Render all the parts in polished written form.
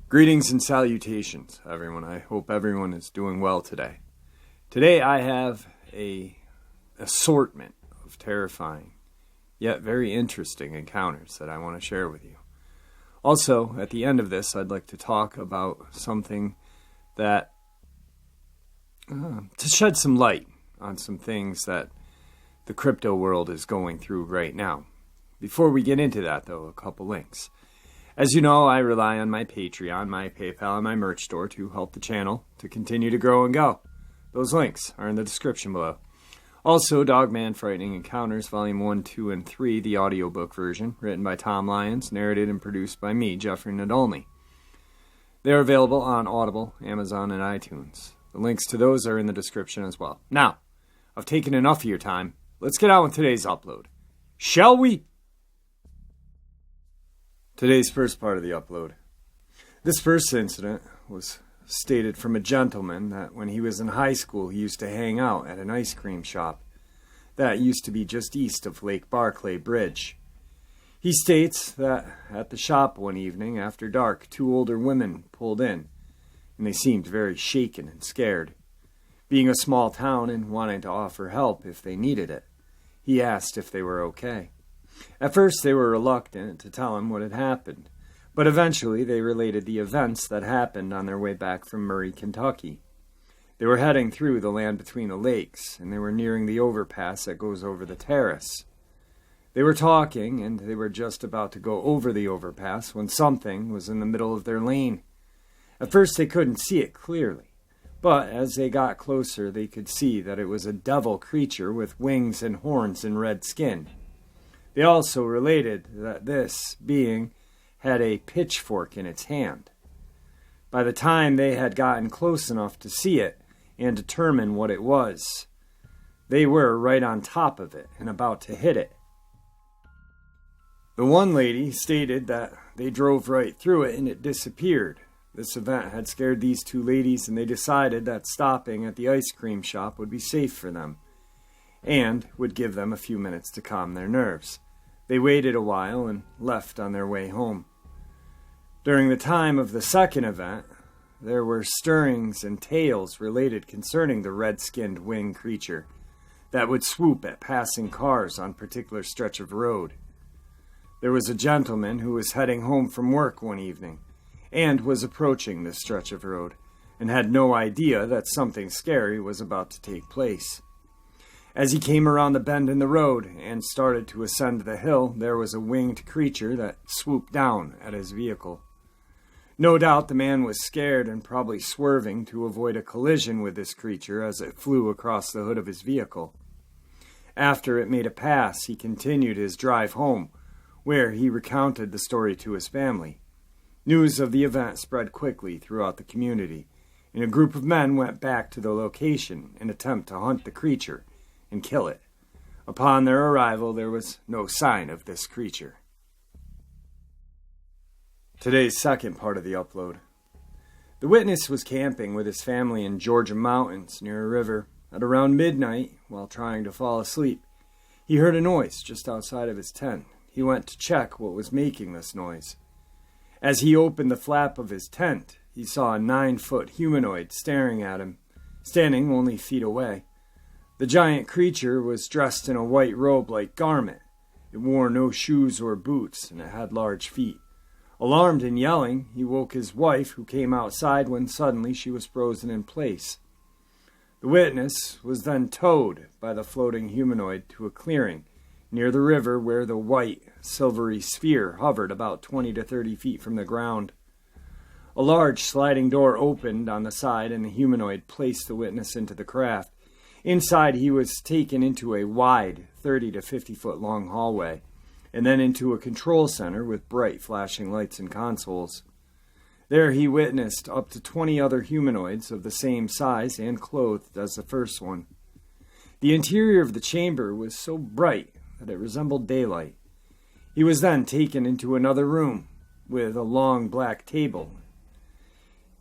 Greetings and salutations, everyone. I hope everyone is doing well today. Today I have an assortment of terrifying, yet very interesting encounters that I want to share with you. Also, at the end of this, I'd like to talk about something that, to shed some light on some things that the crypto world is going through right now. Before we get into that, though, a couple links. As you know, I rely on my Patreon, my PayPal, and my merch store to help the channel to continue to grow and go. Those links are in the description below. Also, Dogman Frightening Encounters, Volume 1, 2, and 3, the audiobook version, written by Tom Lyons, narrated and produced by me, Jeffrey Nadolny. They are available on Audible, Amazon, and iTunes. The links to those are in the description as well. Now, I've taken enough of your time. Let's get on with today's upload. Shall we? Today's first part of the upload. This first incident was stated from a gentleman that when he was in high school he used to hang out at an ice cream shop that used to be just east of Lake Barclay Bridge. He states that at the shop one evening after dark, two older women pulled in, and they seemed very shaken and scared. Being a small town and wanting to offer help if they needed it, he asked if they were okay. At first they were reluctant to tell him what had happened, but eventually they related the events that happened on their way back from Murray, Kentucky. They were heading through the land between the lakes, and they were nearing the overpass that goes over the terrace. They were talking, and they were just about to go over the overpass when something was in the middle of their lane. At first they couldn't see it clearly, but as they got closer they could see that it was a devil creature with wings and horns and red skin. They also related that this being had a pitchfork in its hand. By the time they had gotten close enough to see it and determine what it was, they were right on top of it and about to hit it. The one lady stated that they drove right through it and it disappeared. This event had scared these two ladies, and they decided that stopping at the ice cream shop would be safe for them and would give them a few minutes to calm their nerves. They waited a while and left on their way home. During the time of the second event, there were stirrings and tales related concerning the red-skinned winged creature that would swoop at passing cars on a particular stretch of road. There was a gentleman who was heading home from work one evening and was approaching this stretch of road and had no idea that something scary was about to take place. As he came around the bend in the road and started to ascend the hill, there was a winged creature that swooped down at his vehicle. No doubt the man was scared and probably swerving to avoid a collision with this creature as it flew across the hood of his vehicle. After it made a pass, he continued his drive home, where he recounted the story to his family. News of the event spread quickly throughout the community, and a group of men went back to the location in an attempt to hunt the creature and kill it. Upon their arrival, there was no sign of this creature. Today's second part of the upload. The witness was camping with his family in Georgia mountains near a river. At around midnight, while trying to fall asleep, he heard a noise just outside of his tent. He went to check what was making this noise. As he opened the flap of his tent, he saw a 9-foot humanoid staring at him, standing only feet away. The giant creature was dressed in a white robe-like garment. It wore no shoes or boots, and it had large feet. Alarmed and yelling, he woke his wife, who came outside when suddenly she was frozen in place. The witness was then towed by the floating humanoid to a clearing near the river where the white, silvery sphere hovered about 20 to 30 feet from the ground. A large sliding door opened on the side, and the humanoid placed the witness into the craft. Inside, he was taken into a wide, 30 to 50 foot long hallway, and then into a control center with bright flashing lights and consoles. There he witnessed up to 20 other humanoids of the same size and clothed as the first one. The interior of the chamber was so bright that it resembled daylight. He was then taken into another room with a long black table.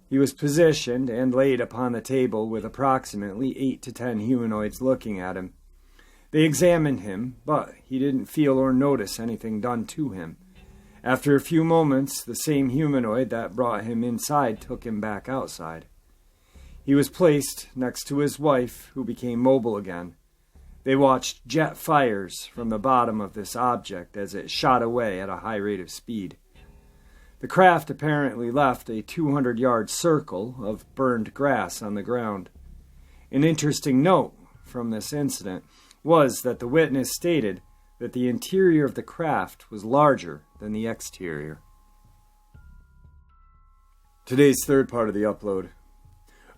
He was positioned and laid upon the table with approximately 8 to 10 humanoids looking at him. They examined him, but he didn't feel or notice anything done to him. After a few moments, the same humanoid that brought him inside took him back outside. He was placed next to his wife, who became mobile again. They watched jet fires from the bottom of this object as it shot away at a high rate of speed. The craft apparently left a 200-yard circle of burned grass on the ground. An interesting note from this incident was that the witness stated that the interior of the craft was larger than the exterior. Today's third part of the upload.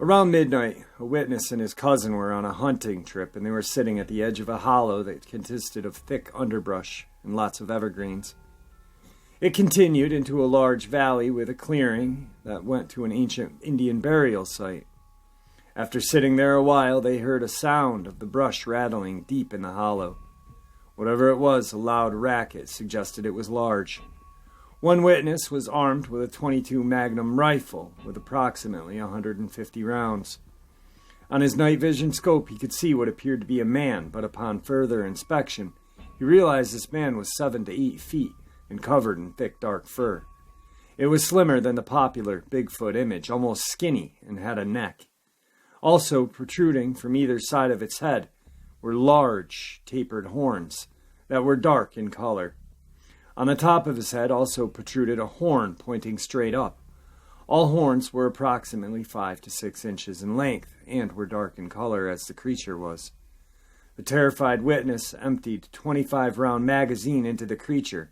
Around midnight, a witness and his cousin were on a hunting trip, and they were sitting at the edge of a hollow that consisted of thick underbrush and lots of evergreens. It continued into a large valley with a clearing that went to an ancient Indian burial site. After sitting there a while, they heard a sound of the brush rattling deep in the hollow. Whatever it was, a loud racket suggested it was large. One witness was armed with a .22 Magnum rifle with approximately 150 rounds. On his night vision scope, he could see what appeared to be a man, but upon further inspection, he realized this man was 7 to 8 feet and covered in thick dark fur. It was slimmer than the popular Bigfoot image, almost skinny, and had a neck. Also protruding from either side of its head were large, tapered horns that were dark in color. On the top of his head also protruded a horn pointing straight up. All horns were approximately 5 to 6 inches in length and were dark in color as the creature was. The terrified witness emptied a 25-round magazine into the creature,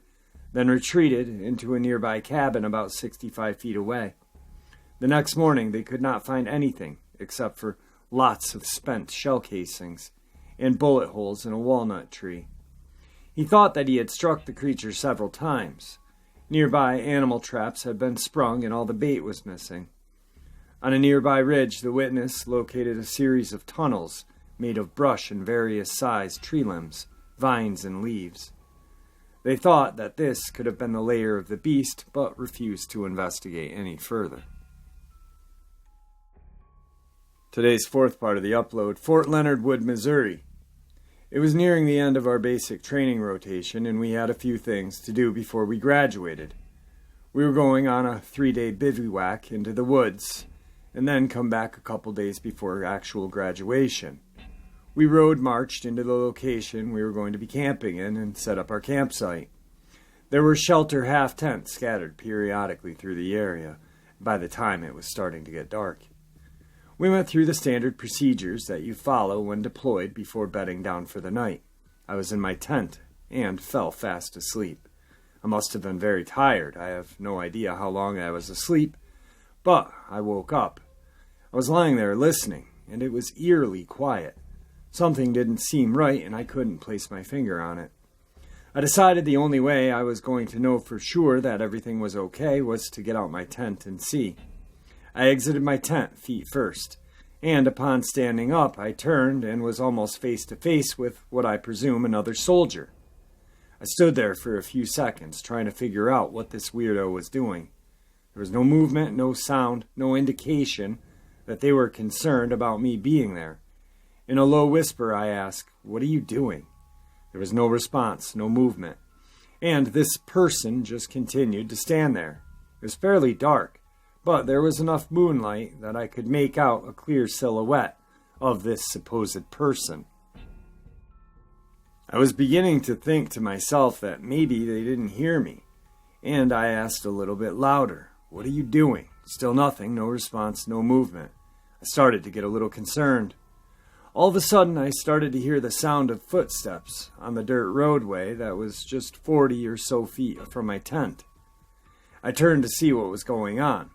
then retreated into a nearby cabin about 65 feet away. The next morning they could not find anything except for lots of spent shell casings and bullet holes in a walnut tree. He thought that he had struck the creature several times. Nearby animal traps had been sprung and all the bait was missing. On a nearby ridge, the witness located a series of tunnels made of brush and various sized tree limbs, vines, and leaves. They thought that this could have been the lair of the beast, but refused to investigate any further. Today's fourth part of the upload, Fort Leonard Wood, Missouri. It was nearing the end of our basic training rotation, and we had a few things to do before we graduated. We were going on a 3-day bivouac into the woods, and then come back a couple days before actual graduation. We road marched into the location we were going to be camping in and set up our campsite. There were shelter half tents scattered periodically through the area by the time it was starting to get dark. We went through the standard procedures that you follow when deployed before bedding down for the night. I was in my tent and fell fast asleep. I must have been very tired. I have no idea how long I was asleep, but I woke up. I was lying there listening, and it was eerily quiet. Something didn't seem right, and I couldn't place my finger on it. I decided the only way I was going to know for sure that everything was okay was to get out my tent and see. I exited my tent feet first, and upon standing up, I turned and was almost face to face with what I presume another soldier. I stood there for a few seconds, trying to figure out what this weirdo was doing. There was no movement, no sound, no indication that they were concerned about me being there. In a low whisper, I asked, "What are you doing?" There was no response, no movement, and this person just continued to stand there. It was fairly dark, but there was enough moonlight that I could make out a clear silhouette of this supposed person. I was beginning to think to myself that maybe they didn't hear me, and I asked a little bit louder, "What are you doing?" Still nothing, no response, no movement. I started to get a little concerned. All of a sudden, I started to hear the sound of footsteps on the dirt roadway that was just 40 or so feet from my tent. I turned to see what was going on,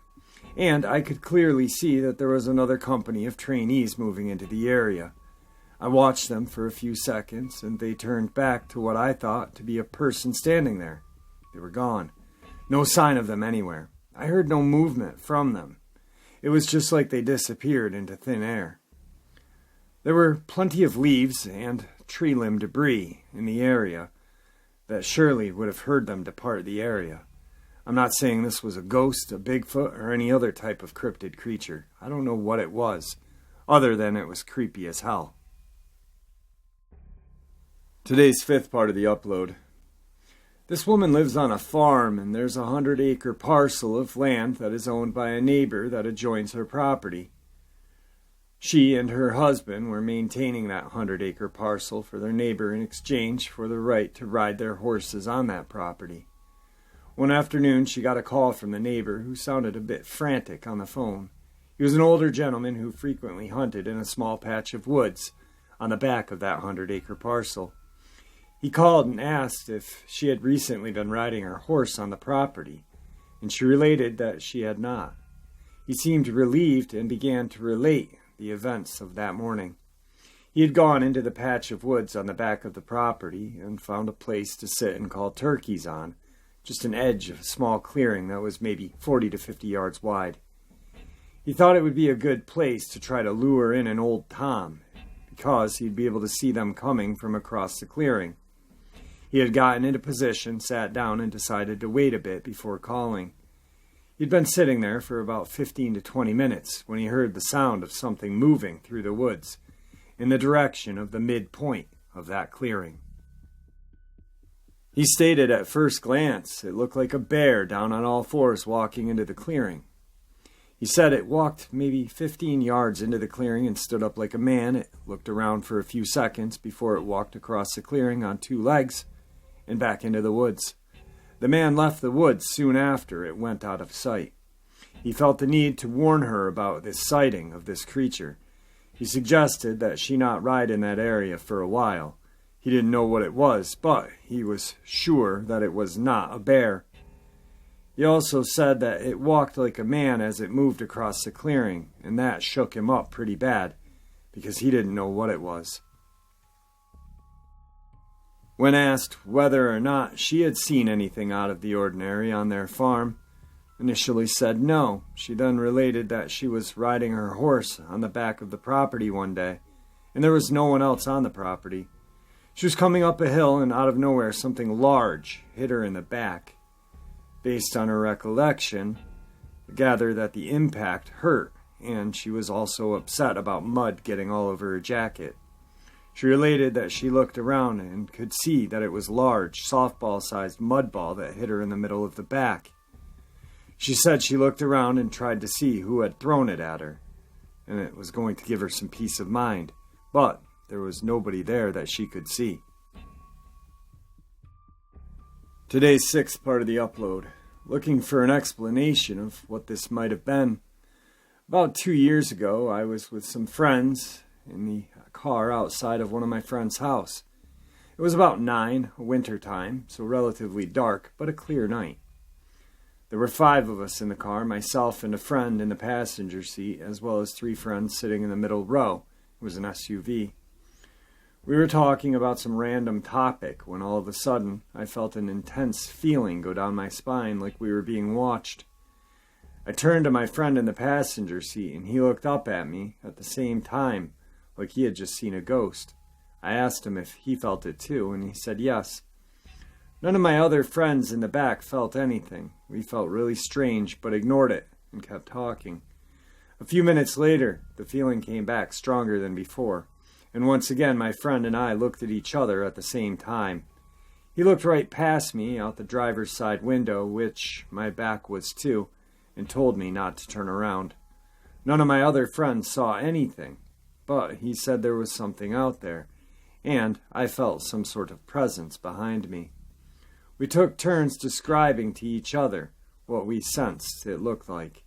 and I could clearly see that there was another company of trainees moving into the area. I watched them for a few seconds, and they turned back to what I thought to be a person standing there. They were gone. No sign of them anywhere. I heard no movement from them. It was just like they disappeared into thin air. There were plenty of leaves and tree limb debris in the area that surely would have heard them depart the area. I'm not saying this was a ghost, a Bigfoot, or any other type of cryptid creature. I don't know what it was, other than it was creepy as hell. Today's fifth part of the upload. This woman lives on a farm, and there's a 100-acre parcel of land that is owned by a neighbor that adjoins her property. She and her husband were maintaining that 100-acre parcel for their neighbor in exchange for the right to ride their horses on that property. One afternoon, she got a call from the neighbor, who sounded a bit frantic on the phone. He was an older gentleman who frequently hunted in a small patch of woods on the back of that 100-acre parcel. He called and asked if she had recently been riding her horse on the property, and she related that she had not. He seemed relieved and began to relate the events of that morning. He had gone into the patch of woods on the back of the property and found a place to sit and call turkeys on, just an edge of a small clearing that was maybe 40 to 50 yards wide. He thought it would be a good place to try to lure in an old tom, because he'd be able to see them coming from across the clearing. He had gotten into position, sat down, and decided to wait a bit before calling. He'd been sitting there for about 15 to 20 minutes when he heard the sound of something moving through the woods in the direction of the midpoint of that clearing. He stated at first glance it looked like a bear down on all fours walking into the clearing. He said it walked maybe 15 yards into the clearing and stood up like a man. It looked around for a few seconds before it walked across the clearing on two legs and back into the woods. The man left the woods soon after it went out of sight. He felt the need to warn her about this sighting of this creature. He suggested that she not ride in that area for a while. He didn't know what it was, but he was sure that it was not a bear. He also said that it walked like a man as it moved across the clearing, and that shook him up pretty bad, because he didn't know what it was. When asked whether or not she had seen anything out of the ordinary on their farm, initially said no. She then related that she was riding her horse on the back of the property one day, and there was no one else on the property. She was coming up a hill, and out of nowhere something large hit her in the back. Based on her recollection, I gather that the impact hurt, and she was also upset about mud getting all over her jacket. She related that she looked around and could see that it was a large, softball-sized mud ball that hit her in the middle of the back. She said she looked around and tried to see who had thrown it at her, and it was going to give her some peace of mind, but there was nobody there that she could see. Today's sixth part of the upload, looking for an explanation of what this might have been. About 2 years ago, I was with some friends in the car outside of one of my friend's house. It was about 9, winter time, so relatively dark, but a clear night. There were 5 of us in the car, myself and a friend in the passenger seat, as well as 3 friends sitting in the middle row. It was an SUV. We were talking about some random topic when all of a sudden I felt an intense feeling go down my spine like we were being watched. I turned to my friend in the passenger seat and he looked up at me at the same time like he had just seen a ghost. I asked him if he felt it too, and he said yes. None of my other friends in the back felt anything. We felt really strange, but ignored it and kept talking. A few minutes later, the feeling came back stronger than before, and once again my friend and I looked at each other at the same time. He looked right past me out the driver's side window, which my back was to, and told me not to turn around. None of my other friends saw anything, but he said there was something out there, and I felt some sort of presence behind me. We took turns describing to each other what we sensed it looked like,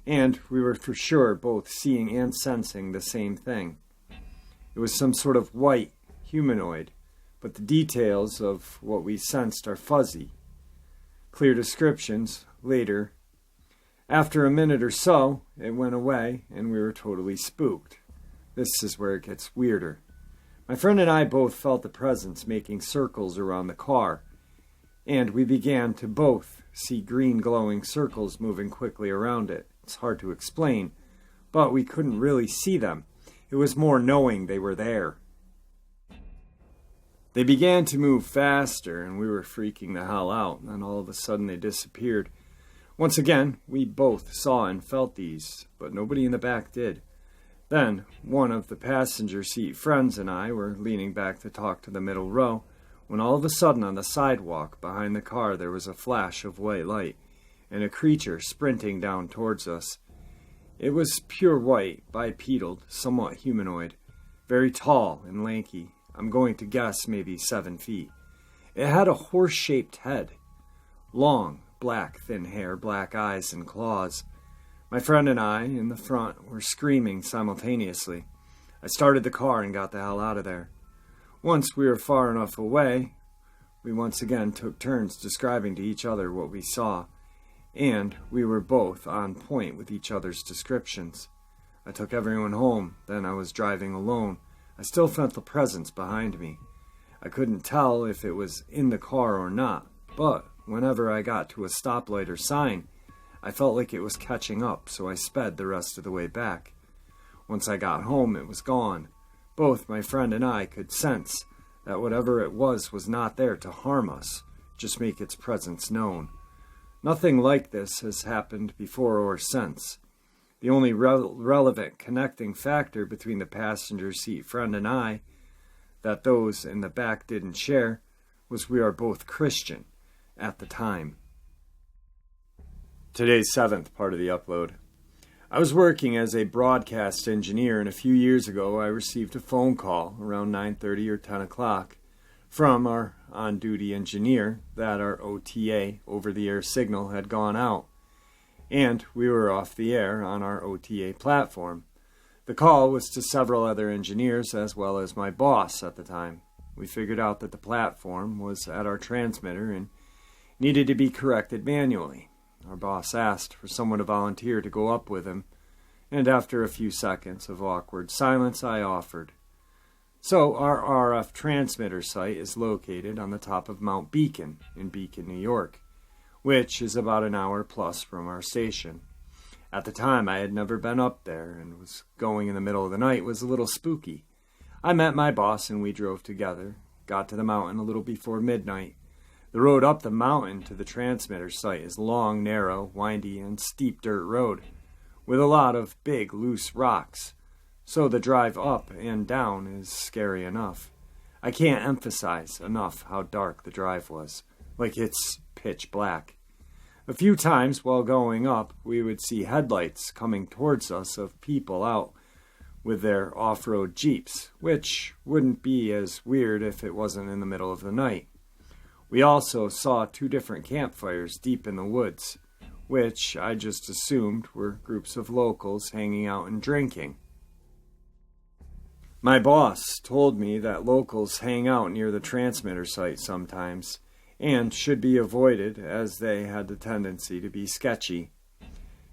and we were for sure both seeing and sensing the same thing. It was some sort of white humanoid, but the details of what we sensed are fuzzy. Clear descriptions later. After a minute or so, it went away, and we were totally spooked. This is where it gets weirder. My friend and I both felt the presence making circles around the car, and we began to both see green glowing circles moving quickly around it. It's hard to explain, but we couldn't really see them. It was more knowing they were there. They began to move faster, and we were freaking the hell out, and then all of a sudden they disappeared. Once again, we both saw and felt these, but nobody in the back did. Then, one of the passenger seat friends and I were leaning back to talk to the middle row, when all of a sudden on the sidewalk behind the car there was a flash of white light, and a creature sprinting down towards us. It was pure white, bipedal, somewhat humanoid, very tall and lanky. I'm going to guess maybe 7 feet. It had a horse-shaped head, long, black, thin hair, black eyes, and claws. My friend and I, in the front, were screaming simultaneously. I started the car and got the hell out of there. Once we were far enough away, we once again took turns describing to each other what we saw, and we were both on point with each other's descriptions. I took everyone home, then I was driving alone. I still felt the presence behind me. I couldn't tell if it was in the car or not, but whenever I got to a stoplight or sign, I felt like it was catching up, so I sped the rest of the way back. Once I got home, it was gone. Both my friend and I could sense that whatever it was not there to harm us, just make its presence known. Nothing like this has happened before or since. The only relevant connecting factor between the passenger seat friend and I, that those in the back didn't share, was we are both Christian at the time. Today's 7th part of the upload. I was working as a broadcast engineer, and a few years ago I received a phone call around 9:30 or 10 o'clock from our on-duty engineer that our OTA, over-the-air signal, had gone out, and we were off the air on our OTA platform. The call was to several other engineers as well as my boss at the time. We figured out that the platform was at our transmitter and needed to be corrected manually. Our boss asked for someone to volunteer to go up with him, and after a few seconds of awkward silence, I offered. So our RF transmitter site is located on the top of Mount Beacon in Beacon, New York, which is about an hour plus from our station. At the time, I had never been up there, and was going in the middle of the night was a little spooky. I met my boss and we drove together, got to the mountain a little before midnight. The road up the mountain to the transmitter site is long, narrow, windy, and steep dirt road, with a lot of big, loose rocks, so the drive up and down is scary enough. I can't emphasize enough how dark the drive was, like it's pitch black. A few times while going up, we would see headlights coming towards us of people out with their off-road Jeeps, which wouldn't be as weird if it wasn't in the middle of the night. We also saw 2 different campfires deep in the woods, which I just assumed were groups of locals hanging out and drinking. My boss told me that locals hang out near the transmitter site sometimes, and should be avoided as they had the tendency to be sketchy.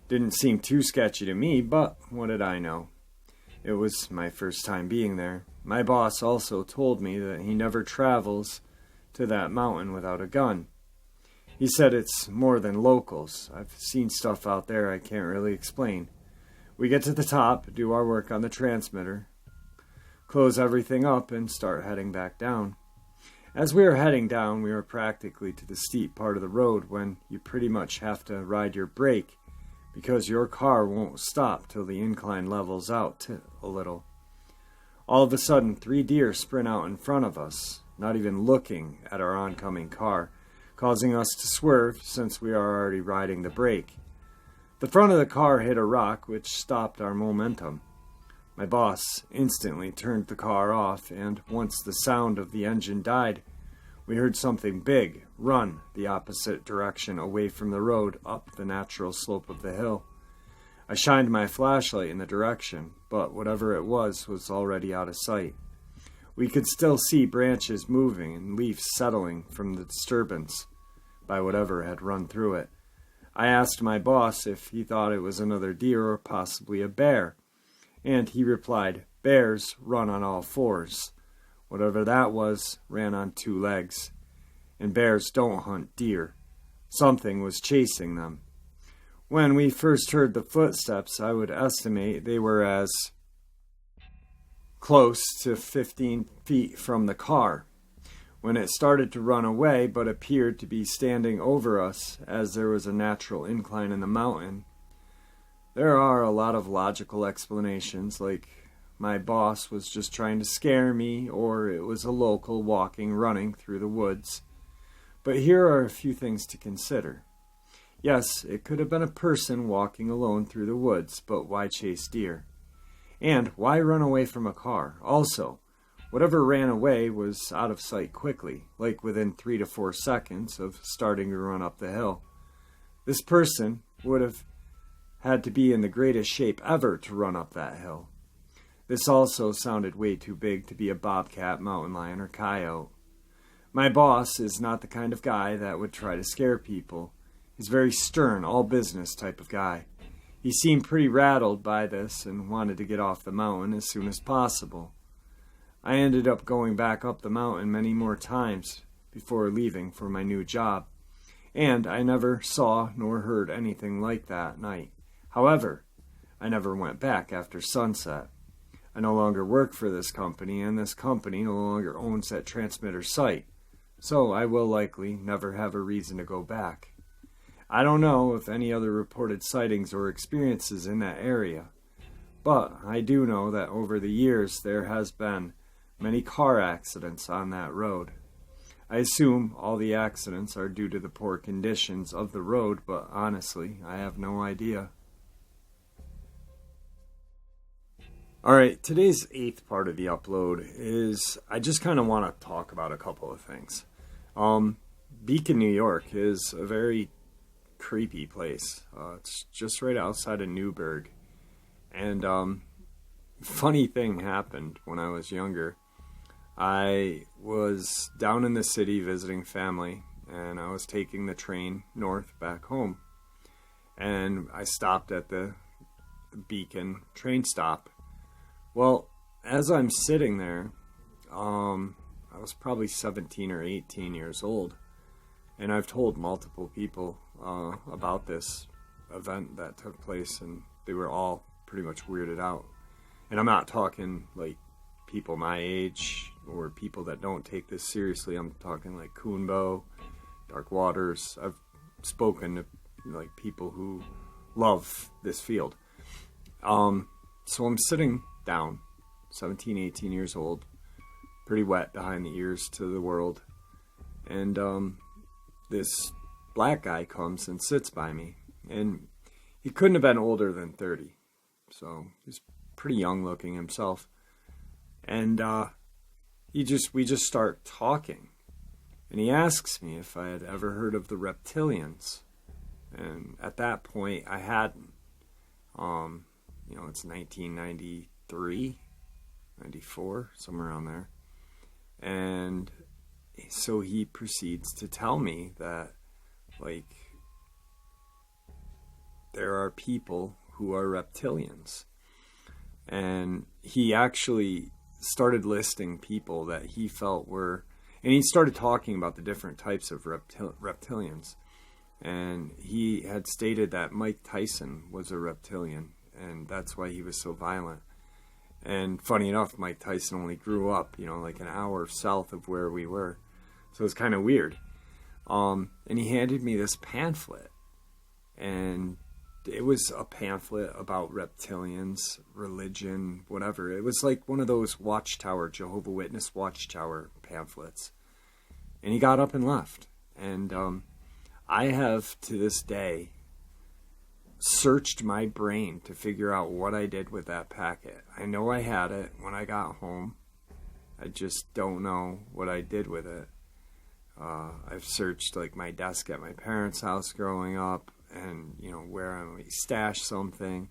Didn't seem too sketchy to me, but what did I know? It was my first time being there. My boss also told me that he never travels to that mountain without a gun. He said it's more than locals. I've seen stuff out there I can't really explain. We get to the top, do our work on the transmitter, close everything up, and start heading back down. As we were heading down, we were practically to the steep part of the road when you pretty much have to ride your brake because your car won't stop till the incline levels out a little. All of a sudden, 3 deer sprint out in front of us, not even looking at our oncoming car, causing us to swerve since we are already riding the brake. The front of the car hit a rock, which stopped our momentum. My boss instantly turned the car off, and once the sound of the engine died, we heard something big run the opposite direction away from the road up the natural slope of the hill. I shined my flashlight in the direction, but whatever it was already out of sight. We could still see branches moving and leaves settling from the disturbance by whatever had run through it. I asked my boss if he thought it was another deer or possibly a bear, and he replied, "Bears run on all 4s. Whatever that was ran on 2 legs, and bears don't hunt deer. Something was chasing them. When we first heard the footsteps, I would estimate they were as close to 15 feet from the car. When it started to run away but appeared to be standing over us as there was a natural incline in the mountain, There are a lot of logical explanations, like my boss was just trying to scare me, or it was a local running through the woods. But here are a few things to consider. Yes, it could have been a person walking alone through the woods, but why chase deer? And why run away from a car? Also, whatever ran away was out of sight quickly, like within 3 to 4 seconds of starting to run up the hill. This person would have had to be in the greatest shape ever to run up that hill. This also sounded way too big to be a bobcat, mountain lion, or coyote. My boss is not the kind of guy that would try to scare people. He's a very stern, all-business type of guy. He seemed pretty rattled by this and wanted to get off the mountain as soon as possible. I ended up going back up the mountain many more times before leaving for my new job, and I never saw nor heard anything like that night. However, I never went back after sunset. I no longer work for this company, and this company no longer owns that transmitter site, so I will likely never have a reason to go back. I don't know if any other reported sightings or experiences in that area, but I do know that over the years there has been many car accidents on that road. I assume all the accidents are due to the poor conditions of the road, but honestly, I have no idea. Alright, today's 8th part of the upload is, I just kind of want to talk about a couple of things. Beacon, New York is a very creepy place. It's just right outside of Newburgh. And funny thing happened when I was younger. I was down in the city visiting family, and I was taking the train north back home. And I stopped at the Beacon train stop. Well, as I'm sitting there, I was probably 17 or 18 years old, and I've told multiple people about this event that took place, and they were all pretty much weirded out. And I'm not talking like people my age or people that don't take this seriously. I'm talking like Coonbo, Dark Waters. I've spoken to like people who love this field. So I'm sitting down, 17, 18 years old, pretty wet behind the ears to the world, and this black guy comes and sits by me, and he couldn't have been older than 30, so he's pretty young looking himself, and we just start talking, and he asks me if I had ever heard of the reptilians, and at that point I hadn't. It's 1993, 94, somewhere around there. And so he proceeds to tell me that, like, there are people who are reptilians. And he actually started listing people that he felt were, and he started talking about the different types of reptilians. And he had stated that Mike Tyson was a reptilian, and that's why he was so violent. And funny enough, Mike Tyson only grew up, like an hour south of where we were. So it was kind of weird. And he handed me this pamphlet. And it was a pamphlet about reptilians, religion, whatever. It was like one of those Watchtower, Jehovah's Witness Watchtower pamphlets. And he got up and left. And I have, to this day, searched my brain to figure out what I did with that packet. I know I had it when I got home. I just don't know what I did with it. I've searched like my desk at my parents' house growing up, and where I might stash something,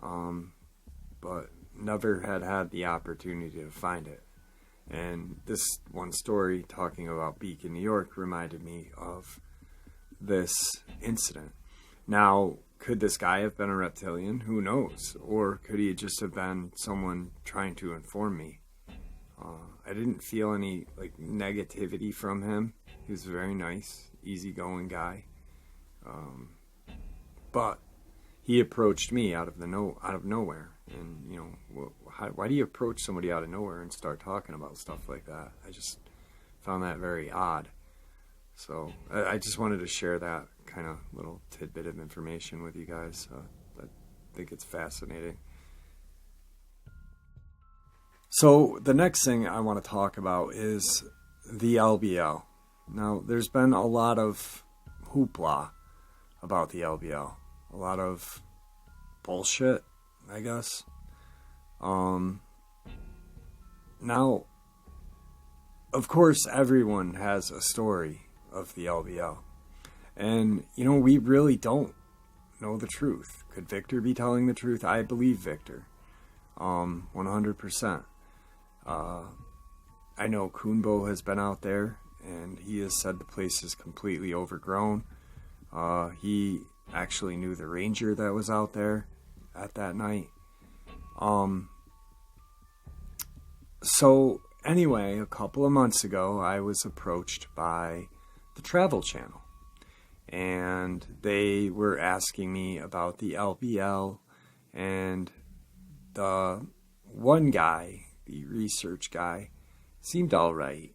but never had the opportunity to find it. And this one story talking about Beacon, New York reminded me of this incident. Now, could this guy have been a reptilian? Who knows? Or could he just have been someone trying to inform me? I didn't feel any negativity from him. He was a very nice, easygoing guy. But he approached me out of nowhere. And why do you approach somebody out of nowhere and start talking about stuff like that? I just found that very odd. So I just wanted to share that kind of little tidbit of information with you guys. think it's fascinating. So the next thing I want to talk about is the LBL. Now, there's been a lot of hoopla about the LBL. A lot of bullshit, I guess. Now, of course, everyone has a story of the LBL. And, we really don't know the truth. Could Victor be telling the truth? I believe Victor. 100%. I know Kunbo has been out there, and he has said the place is completely overgrown. He actually knew the ranger that was out there at that night. So anyway, a couple of months ago, I was approached by the Travel Channel, and they were asking me about the LBL, and the one guy, the research guy, seemed all right,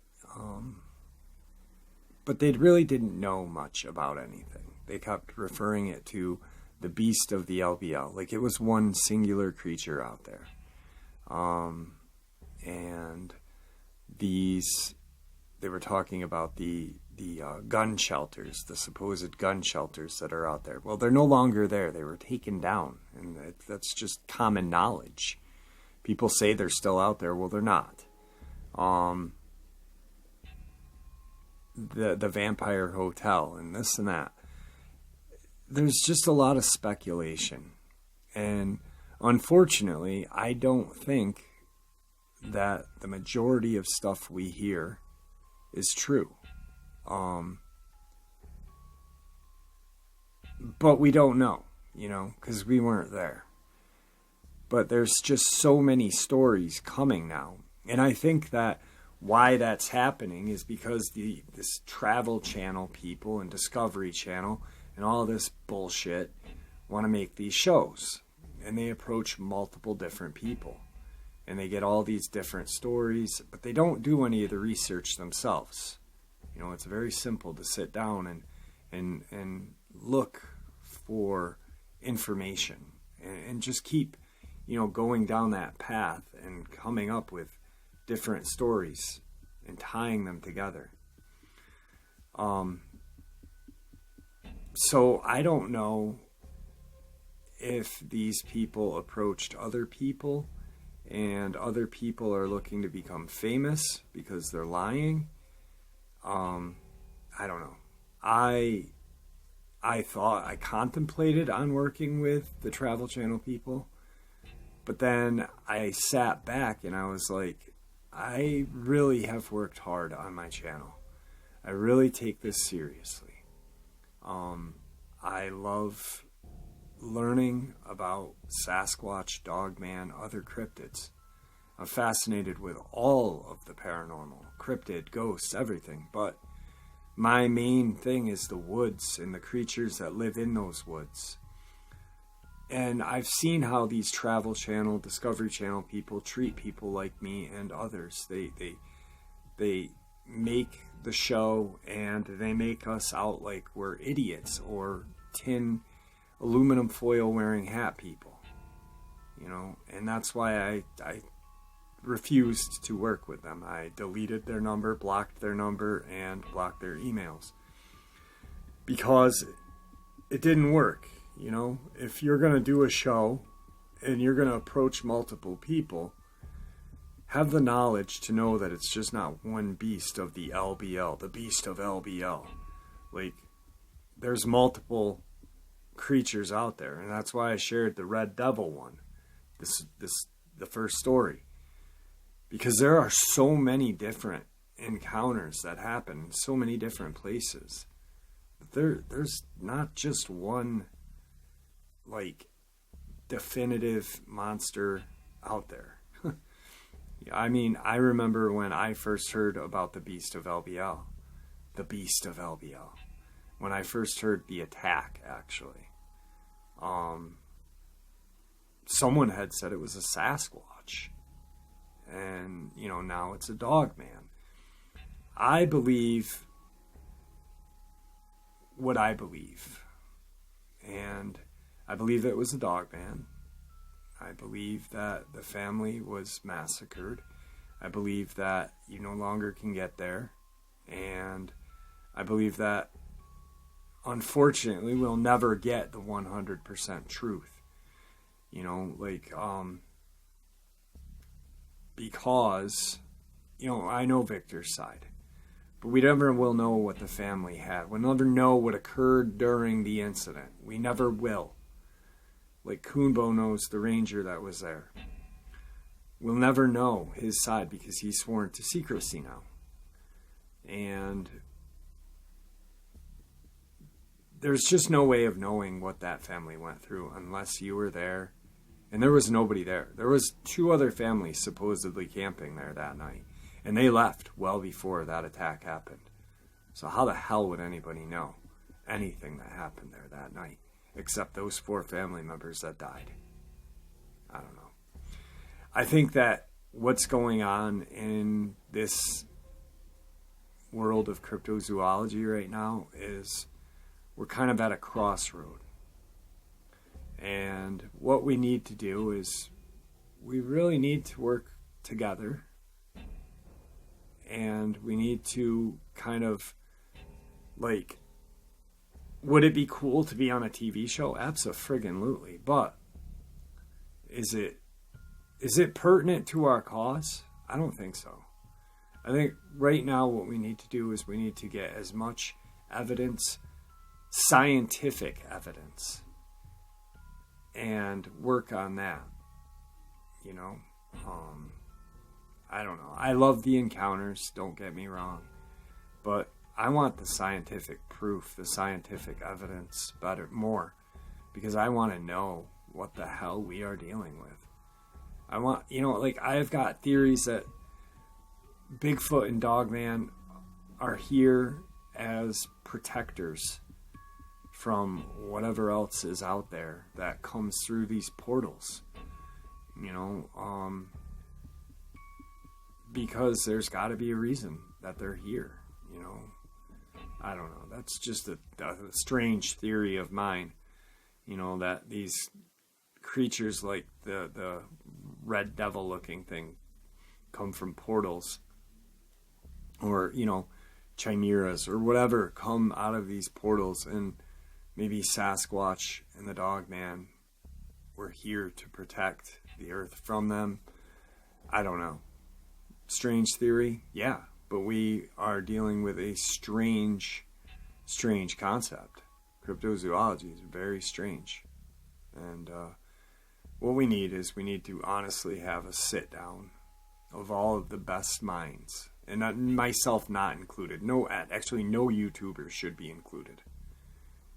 but they really didn't know much about anything. They kept referring it to the beast of the LBL, like it was one singular creature out there. And they were talking about the gun shelters, the supposed gun shelters that are out there. Well, they're no longer there. They were taken down, and that's just common knowledge. People say they're still out there. Well, they're not. The Vampire Hotel and this and that. There's just a lot of speculation. And unfortunately, I don't think that the majority of stuff we hear is true. But we don't know, because we weren't there. But there's just so many stories coming now. And I think that why that's happening is because this Travel Channel people and Discovery Channel and all this bullshit want to make these shows. And they approach multiple different people. And they get all these different stories, but they don't do any of the research themselves. It's very simple to sit down and look for information and just keep, going down that path and coming up with different stories and tying them together. So I don't know if these people approached other people and other people are looking to become famous because they're lying. I don't know. I contemplated on working with the Travel Channel people, but then I sat back and I was like, I really have worked hard on my channel. I really take this seriously. I love learning about Sasquatch, Dogman, other cryptids. I'm fascinated with all of the paranormal, cryptid, ghosts, everything, but my main thing is the woods and the creatures that live in those woods. And I've seen how these Travel Channel, Discovery Channel people treat people like me and others. They make the show and they make us out like we're idiots or tin aluminum foil wearing hat people, and that's why I refused to work with them. I deleted their number, blocked their number, and blocked their emails because it didn't work. If you're going to do a show and you're going to approach multiple people, have the knowledge to know that it's just not one beast of the LBL, the beast of LBL. Like, there's multiple creatures out there, and that's why I shared the Red Devil one, the first story, because there are so many different encounters that happen in so many different places. There's not just one definitive monster out there. I mean, I remember when I first heard about the beast of LBL, when I first heard the attack, actually. Someone had said it was a Sasquatch. And, now it's a Dogman. I believe what I believe. And I believe it was a Dogman. I believe that the family was massacred. I believe that you no longer can get there. And I believe that, unfortunately, we'll never get the 100% truth. You know, like, because, you know, I know Victor's side. But we never will know what the family had. We'll never know what occurred during the incident. We never will. Like Coonbo knows the ranger that was there. We'll never know his side because he's sworn to secrecy now. And there's just no way of knowing what that family went through unless you were there. And there was nobody there. There was 2 other families supposedly camping there that night. And they left well before that attack happened. So how the hell would anybody know anything that happened there that night? Except those 4 family members that died. I don't know. I think that what's going on in this world of cryptozoology right now is we're kind of at a crossroad. And what we need to do is we really need to work together. And we need to kind of, like, would it be cool to be on a TV show? Abso-friggin-lutely. But is it pertinent to our cause? I don't think so. I think right now what we need to do is we need to get as much evidence, scientific evidence, and work on that. You know? I don't know. I love the encounters, don't get me wrong. But I want the scientific proof, the scientific evidence more. Because I want to know what the hell we are dealing with. I want, you know, like I've got theories that Bigfoot and Dogman are here as protectors from whatever else is out there that comes through these portals. You know, because there's got to be a reason that they're here, you know. I don't know. That's just a strange theory of mine, you know, that these creatures like the red devil looking thing come from portals, or, you know, chimeras or whatever come out of these portals, and maybe Sasquatch and the Dogman were here to protect the earth from them. I don't know. Strange theory? Yeah. But we are dealing with a strange concept. Cryptozoology is very strange. And what we need is we need to honestly have a sit down of all of the best minds. And not, myself not included. No, actually no YouTubers should be included.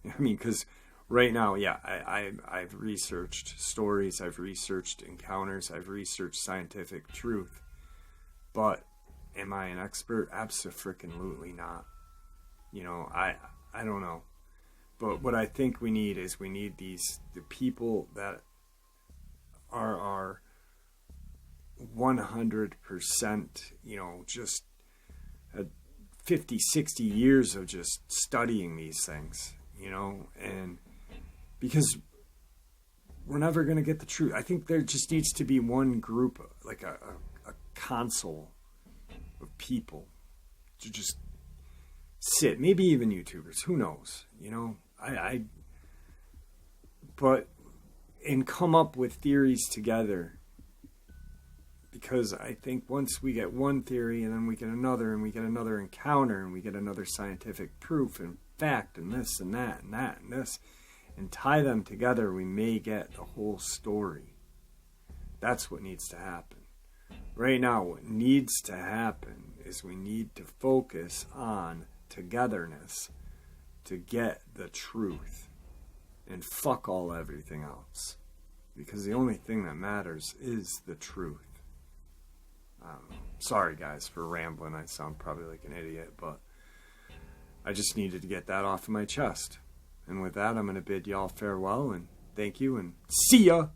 I mean, because right now, yeah, I've researched stories, I've researched encounters, I've researched scientific truth. But am I an expert? Abso-friggin-lutely not. You know, I don't know. But what I think we need is we need the people that are 100%, you know, just 50, 60 years of just studying these things, you know, and because we're never going to get the truth. I think there just needs to be one group, like a council of people to just sit, maybe even YouTubers, who knows, you know, and come up with theories together, because I think once we get one theory and then we get another and we get another encounter and we get another scientific proof and fact and this and that and that and this, and tie them together, we may get the whole story. That's what needs to happen. Right now, what needs to happen is we need to focus on togetherness to get the truth, and fuck everything else, because the only thing that matters is the truth. I don't know. Sorry guys for rambling. I sound probably like an idiot, but I just needed to get that off of my chest. And with that, I'm going to bid y'all farewell and thank you and see ya!